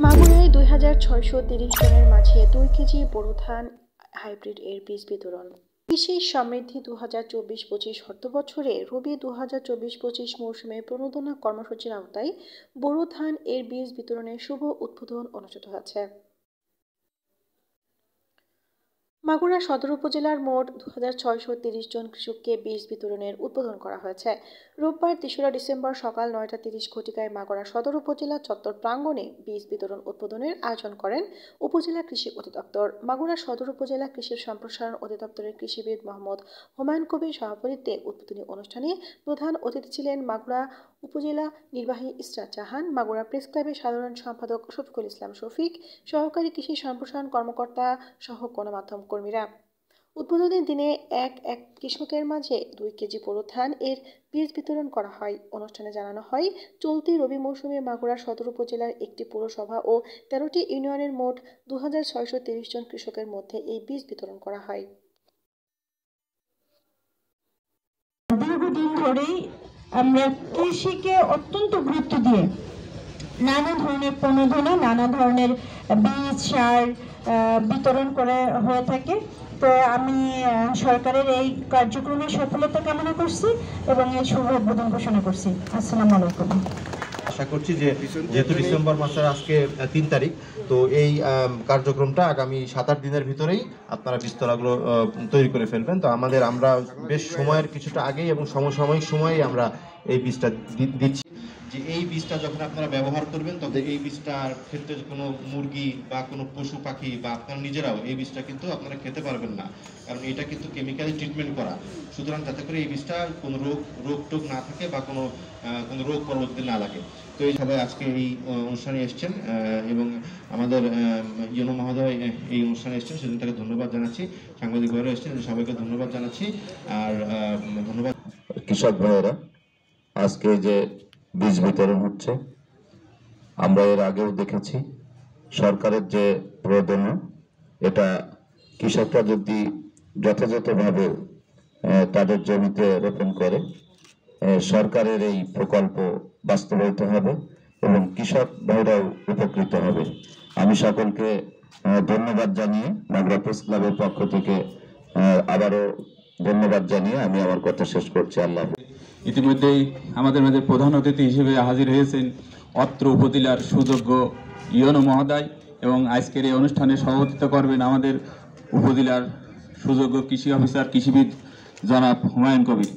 মাগুরায় ২৬৩০ জনের মাঝে ২ কেজি বোরো ধান হাইব্রিড এর বীজ বিতরণ। কৃষি সমৃদ্ধি ২০২৪-২৫ অর্থবছরে রবি ২০২৪-২৫ মৌসুমে প্রণোদনা কর্মসূচির আওতায় বোরো ধান এর বীজ বিতরণের শুভ উদ্বোধন অনুষ্ঠিত হয়েছে। মাগুরা সদর উপজেলার মোট ২৬৩০ জন কৃষককে বীজ বিতরণের উদ্বোধন করা হয়েছে। রোববার ৩রা ডিসেম্বর সকাল ৯টা ৩০ ঘটিকায় মাগুরা সদর উপজেলা চত্বর প্রাঙ্গণে বীজ বিতরণ উদ্বোধনের আয়োজন করেন উপজেলা কৃষি অধিদপ্তর। মাগুরা সদর উপজেলা কৃষি সম্প্রসারণ অধিদপ্তরের কৃষিবিদ মোহাম্মদ হুমায়ুন কবির সভাপতিত্বে উদ্বোধনী অনুষ্ঠানে প্রধান অতিথি ছিলেন মাগুরা উপজেলা নির্বাহী ইসরাত জাহান, মাগুরা প্রেস ক্লাবের সাধারণ সম্পাদক শফিকুল ইসলাম শফিক, সহকারী কৃষি সম্প্রসারণ কর্মকর্তা সহ গণমাধ্যম কর্মীরা। উদ্বোধনী দিনে এক কৃষকের মাঝে ২ কেজি বোরো ধান এর বীজ বিতরণ করা হয়। অনুষ্ঠানে জানানো হয়, চলতি রবি মৌসুমে মাগুরা সদর উপজেলার একটি পৌরসভা ও ১৩টি ইউনিয়নের মোট ২৬৩০ জন কৃষকের মধ্যে এই বীজ বিতরণ করা হয়। দীর্ঘদিন ধরেই আমরা কৃষিকে অত্যন্ত গুরুত্ব দিয়ে নানা ধরনের প্রণোদনা, নানা ধরনের বীজ সার বিতরণ করা হয়ে থাকে। তো আমি সরকারের এই কার্যক্রমের সফলতা কামনা করছি এবং এই শুভ উদ্বোধন ঘোষণা করছি। আসসালামু আলাইকুম। আশা করছি যে যেহেতু ডিসেম্বর মাসের আজকে ৩ তারিখ, তো এই কার্যক্রমটা আগামী ৭-৮ দিনের ভিতরেই আপনারা বীজতলাগুলো তৈরি করে ফেলবেন। তো আমরা বেশ সময়ের কিছুটা আগেই এবং সমসাময়িক সময়েই আমরা এই বীজটা দিচ্ছি যে এই বীজটা যখন আপনারা ব্যবহার করবেন তবে এই বীজটার ক্ষেত্রে কোনো মুরগি বা কোনো পশু পাখি বা আপনারা নিজেরাও এই বীজটা কিন্তু আপনারা খেতে পারবেন না, কারণ এটা কিন্তু কেমিক্যালি ট্রিটমেন্ট করা। সুতরাং যাতে করে এই বীজটা কোনো রোগ টোগ না থাকে বা কোনো রোগ পরবর্তীতে না লাগে। তো এই সবাই আজকে এই অনুষ্ঠানে এসছেন এবং আমাদের ইউনো মহোদয় এই অনুষ্ঠানে এসছেন, সেদিন তাকে ধন্যবাদ জানাচ্ছি। সাংবাদিক ভাইরা এসছেন, সবাইকে ধন্যবাদ জানাচ্ছি। আর ধন্যবাদ কৃষক ভাইয়েরা। আজকে যে বীজ বিতরণ হচ্ছে, আমরা এর আগেও দেখেছি সরকারের যে প্রণোদনা, এটা কৃষকরা যদি যথাযথভাবে তাদের জমিতে রোপণ করে সরকারের এই প্রকল্প বাস্তবায়িত হবে এবং কৃষক ভাইরাও উপকৃত হবে। আমি সকলকে ধন্যবাদ জানিয়ে মাগুরা প্রেস ক্লাবের পক্ষ থেকে আবারও ধন্যবাদ জানিয়ে আমি আমার কথা শেষ করছি। আল্লাহ। ইতিমধ্যেই আমাদের মাঝে প্রধান অতিথি হিসেবে হাজির হয়েছেন অত্র উপজেলার সুযোগ্য ইউনো মহোদয় এবং আজকের এই অনুষ্ঠানে সভাপতিত্ব করবেন আমাদের উপজেলার সুযোগ্য কৃষি অফিসার কৃষিবিদ জনাব হুমায়ুন কবির।